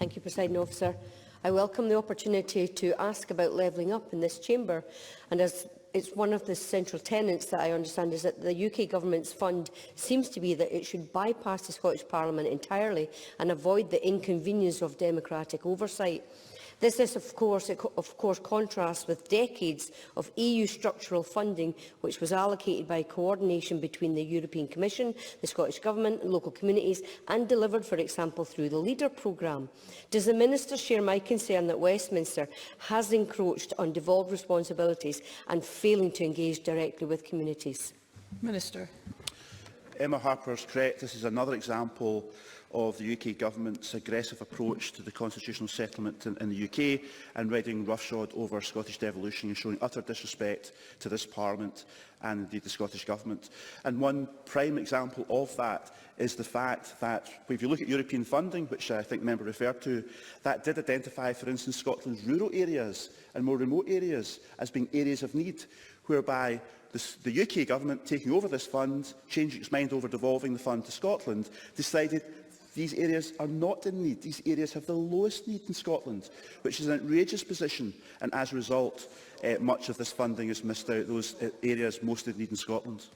Thank you, Presiding Officer. I welcome the opportunity to ask about levelling up in this chamber, and as it's one of the central tenets that I understand is that the UK Government's fund seems to be that it should bypass the Scottish Parliament entirely and avoid the inconvenience of democratic oversight. This is, of course, contrasts with decades of EU structural funding, which was allocated by coordination between the European Commission, the Scottish Government and local communities, and delivered, for example, through the LEADER programme. Does the Minister share my concern that Westminster has encroached on devolved responsibilities and failing to engage directly with communities? Minister. Emma Harper is correct. This is another example of the UK Government's aggressive approach to the constitutional settlement in the UK and riding roughshod over Scottish devolution and showing utter disrespect to this Parliament and indeed the Scottish Government. And one prime example of that is the fact that, if you look at European funding, which I think the member referred to, that did identify, for instance, Scotland's rural areas and more remote areas as being areas of need, whereby the UK Government, taking over this fund, changing its mind over devolving the fund to Scotland, decided these areas are not in need. These areas have the lowest need in Scotland, which is an outrageous position, and as a result, much of this funding is missed out, those areas most in need in Scotland.